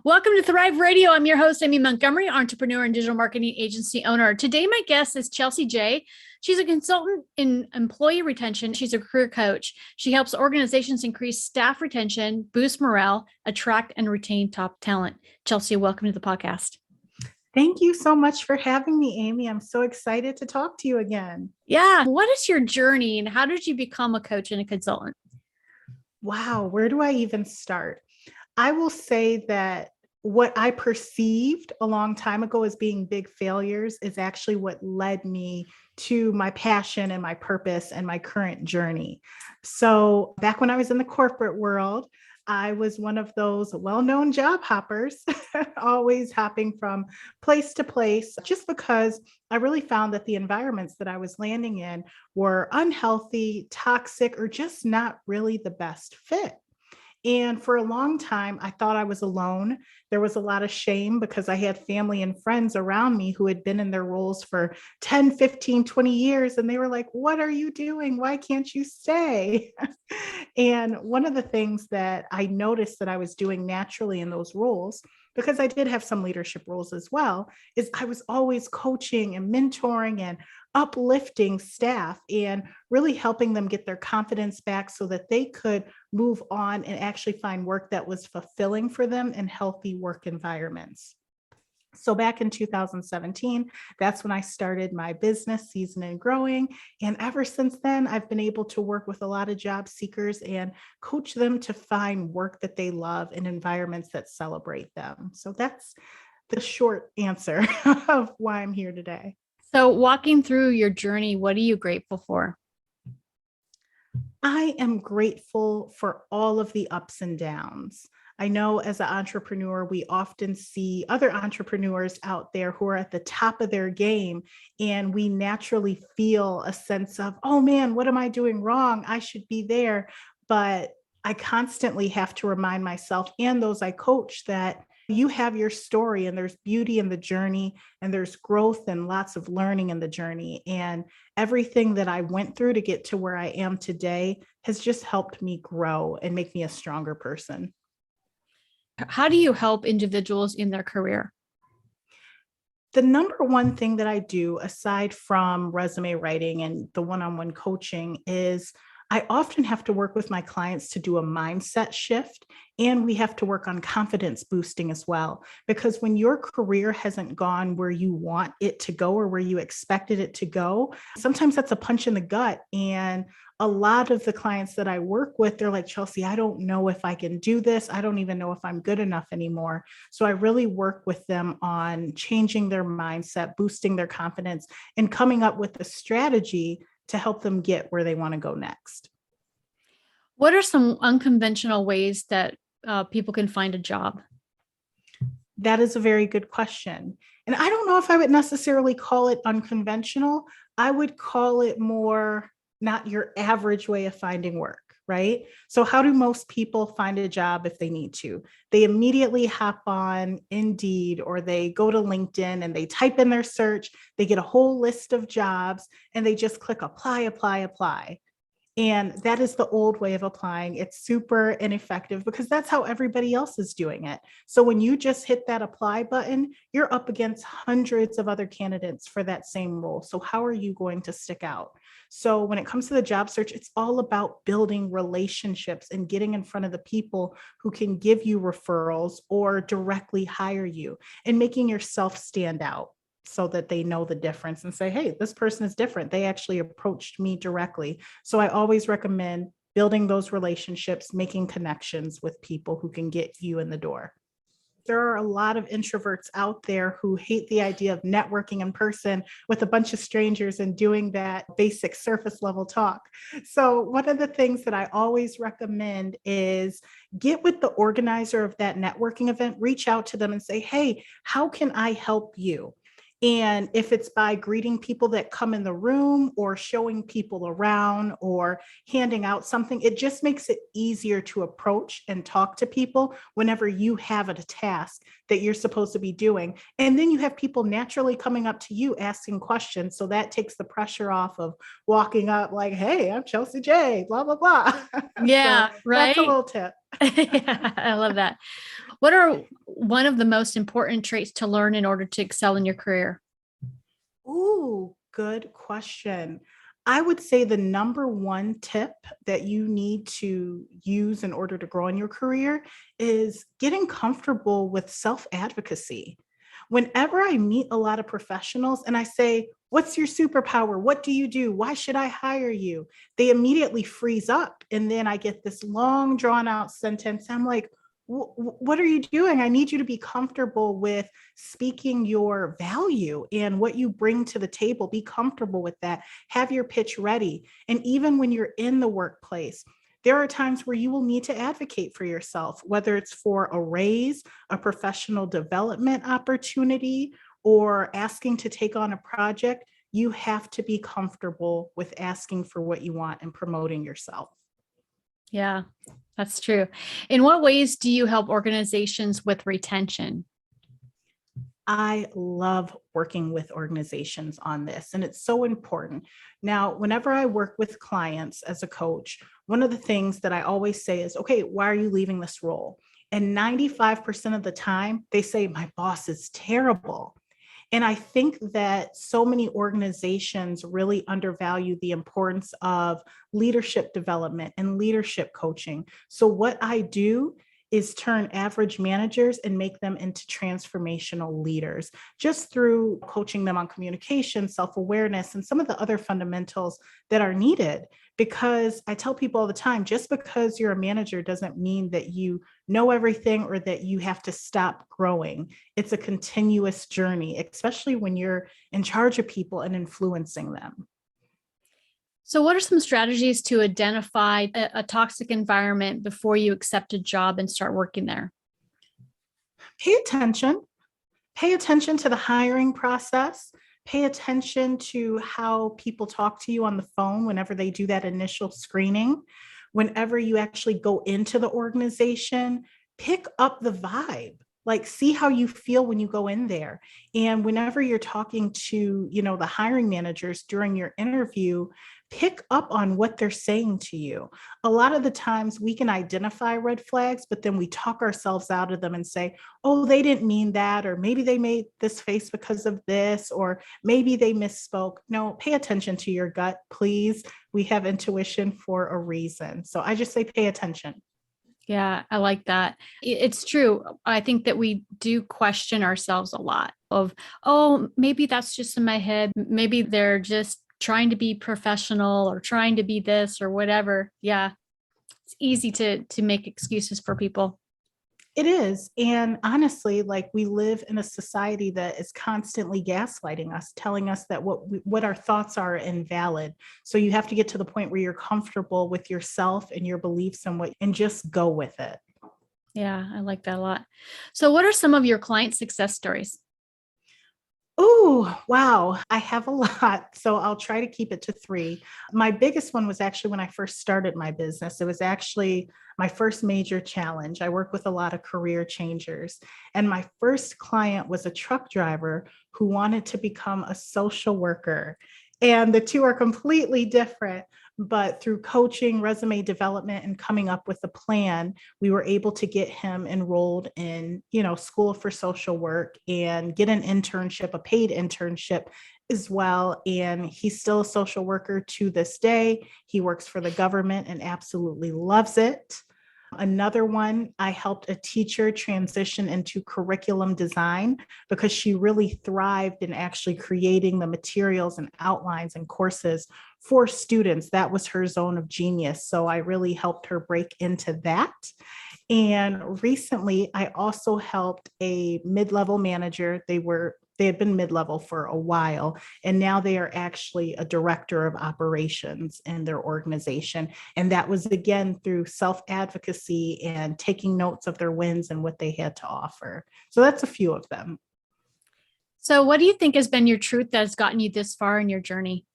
Welcome to Thrive Radio. I'm your host, Amy Montgomery, entrepreneur and digital marketing agency owner. Today, my guest is Chelsea J. She's a consultant in employee retention. She's a career coach. She helps organizations increase staff retention, boost morale, attract and retain top talent. Chelsea, welcome to the podcast. Thank you so much for having me, Amy. I'm so excited to talk to you again. Yeah. What is your journey and how did you become a coach and a consultant? Wow, where do I even start? I will say that what I perceived a long time ago as being big failures is actually what led me to my passion and my purpose and my current journey. So back when I was in the corporate world, I was one of those well-known job hoppers, always hopping from place to place, just because I really found that the environments that I was landing in were unhealthy, toxic, or just not really the best fit. And for a long time, I thought I was alone. There was a lot of shame because I had family and friends around me who had been in their roles for 10, 15, 20 years. And they were like, what are you doing? Why can't you stay? And one of the things that I noticed that I was doing naturally in those roles, because I did have some leadership roles as well, is I was always coaching and mentoring and uplifting staff and really helping them get their confidence back so that they could move on and actually find work that was fulfilling for them in healthy work environments. So back in 2017, that's when I started my business, Season and Growing. And ever since then, I've been able to work with a lot of job seekers and coach them to find work that they love in environments that celebrate them. So that's the short answer of why I'm here today. So walking through your journey, what are you grateful for? I am grateful for all of the ups and downs. I know as an entrepreneur, we often see other entrepreneurs out there who are at the top of their game, and we naturally feel a sense of, oh man, what am I doing wrong? I should be there. But I constantly have to remind myself and those I coach that you have your story and there's beauty in the journey and there's growth and lots of learning in the journey. And everything that I went through to get to where I am today has just helped me grow and make me a stronger person. How do you help individuals in their career? The number one thing that I do, aside from resume writing and the one-on-one coaching, is I often have to work with my clients to do a mindset shift, and we have to work on confidence boosting as well. Because when your career hasn't gone where you want it to go or where you expected it to go, sometimes that's a punch in the gut. And a lot of the clients that I work with, they're like, Chelsea, I don't know if I can do this. I don't even know if I'm good enough anymore. So I really work with them on changing their mindset, boosting their confidence, and coming up with a strategy to help them get where they want to go next. What are some unconventional ways that people can find a job? That is a very good question. And I don't know if I would necessarily call it unconventional. I would call it more not your average way of finding work, right? So how do most people find a job if they need to? They immediately hop on Indeed or they go to LinkedIn and they type in their search, they get a whole list of jobs and they just click apply, apply, apply. And that is the old way of applying. It's super ineffective because that's how everybody else is doing it. So when you just hit that apply button, you're up against hundreds of other candidates for that same role. So how are you going to stick out? So when it comes to the job search, it's all about building relationships and getting in front of the people who can give you referrals or directly hire you and making yourself stand out so that they know the difference and say, hey, this person is different. They actually approached me directly. So I always recommend building those relationships, making connections with people who can get you in the door. There are a lot of introverts out there who hate the idea of networking in person with a bunch of strangers and doing that basic surface level talk. So one of the things that I always recommend is get with the organizer of that networking event, reach out to them and say, hey, how can I help you? And if it's by greeting people that come in the room or showing people around or handing out something, it just makes it easier to approach and talk to people whenever you have a task that you're supposed to be doing. And then you have people naturally coming up to you asking questions. So that takes the pressure off of walking up like, hey, I'm Chelsea J, blah, blah, blah. Yeah, So right. that's a little tip. Yeah, I love that. What are one of the most important traits to learn in order to excel in your career? Ooh, good question. I would say the number one tip that you need to use in order to grow in your career is getting comfortable with self advocacy. Whenever I meet a lot of professionals and I say, "What's your superpower? What do you do? Why should I hire you?" They immediately freeze up. And then I get this long, drawn out sentence. I'm like, What are you doing? I need you to be comfortable with speaking your value and what you bring to the table. Be comfortable with that. Have your pitch ready. And even when you're in the workplace, there are times where you will need to advocate for yourself, whether it's for a raise, a professional development opportunity, or asking to take on a project. You have to be comfortable with asking for what you want and promoting yourself. Yeah, that's true. In what ways do you help organizations with retention? I love working with organizations on this, and it's so important. Now, whenever I work with clients as a coach, one of the things that I always say is, okay, why are you leaving this role? And 95% of the time, they say, my boss is terrible. And I think that so many organizations really undervalue the importance of leadership development and leadership coaching. So, what I do is turn average managers and make them into transformational leaders just through coaching them on communication, self awareness, and some of the other fundamentals that are needed. Because I tell people all the time, just because you're a manager doesn't mean that you know everything or that you have to stop growing. It's a continuous journey, especially when you're in charge of people and influencing them. So, what are some strategies to identify a toxic environment before you accept a job and start working there? Pay attention. Pay attention to the hiring process. Pay attention to how people talk to you on the phone whenever they do that initial screening. Whenever you actually go into the organization, pick up the vibe. Like, see how you feel when you go in there. And whenever you're talking to, the hiring managers during your interview, pick up on what they're saying to you. A lot of the times we can identify red flags, but then we talk ourselves out of them and say, oh, they didn't mean that, or maybe they made this face because of this, or maybe they misspoke. No, pay attention to your gut, please. We have intuition for a reason. So I just say pay attention. Yeah, I like that. It's true. I think that we do question ourselves a lot of, oh, maybe that's just in my head. Maybe they're just trying to be professional or trying to be this or whatever. Yeah, it's easy to make excuses for people. It is. And honestly, like, we live in a society that is constantly gaslighting us, telling us that what our thoughts are invalid. So you have to get to the point where you're comfortable with yourself and your beliefs and just go with it. Yeah, I like that a lot. So, what are some of your client success stories? Oh, wow. I have a lot. So I'll try to keep it to three. My biggest one was actually when I first started my business. It was actually my first major challenge. I work with a lot of career changers. And my first client was a truck driver who wanted to become a social worker. And the two are completely different. But through coaching, resume development, and coming up with a plan, we were able to get him enrolled in, school for social work and get an internship, a paid internship as well. And he's still a social worker to this day. He works for the government and absolutely loves it. Another one, I helped a teacher transition into curriculum design because she really thrived in actually creating the materials and outlines and courses for students. That was her zone of genius. So I really helped her break into that. And recently, I also helped a mid-level manager. They had been mid-level for a while, and now they are actually a director of operations in their organization. And that was again through self-advocacy and taking notes of their wins and what they had to offer. So that's a few of them. So, what do you think has been your truth that has gotten you this far in your journey?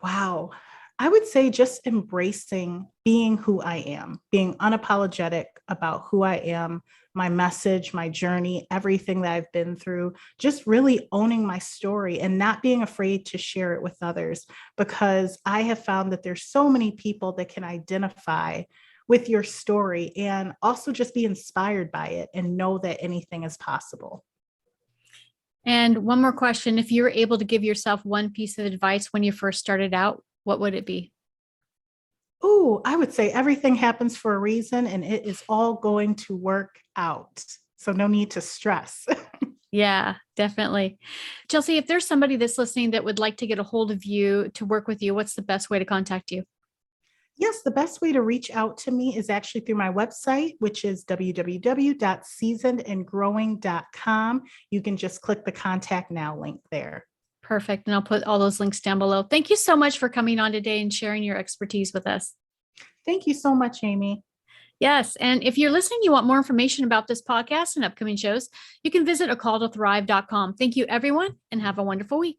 Wow. I would say just embracing being who I am, being unapologetic about who I am, my message, my journey, everything that I've been through, just really owning my story and not being afraid to share it with others, because I have found that there's so many people that can identify with your story and also just be inspired by it and know that anything is possible. And one more question. If you were able to give yourself one piece of advice when you first started out, what would it be? Oh, I would say everything happens for a reason and it is all going to work out. So no need to stress. Yeah, definitely. Chelsea, if there's somebody that's listening that would like to get a hold of you to work with you, what's the best way to contact you? Yes, the best way to reach out to me is actually through my website, which is www.seasonedandgrowing.com. You can just click the contact now link there. Perfect. And I'll put all those links down below. Thank you so much for coming on today and sharing your expertise with us. Thank you so much, Amy. Yes. And if you're listening, you want more information about this podcast and upcoming shows, you can visit acalltothrive.com. Thank you, everyone, and have a wonderful week.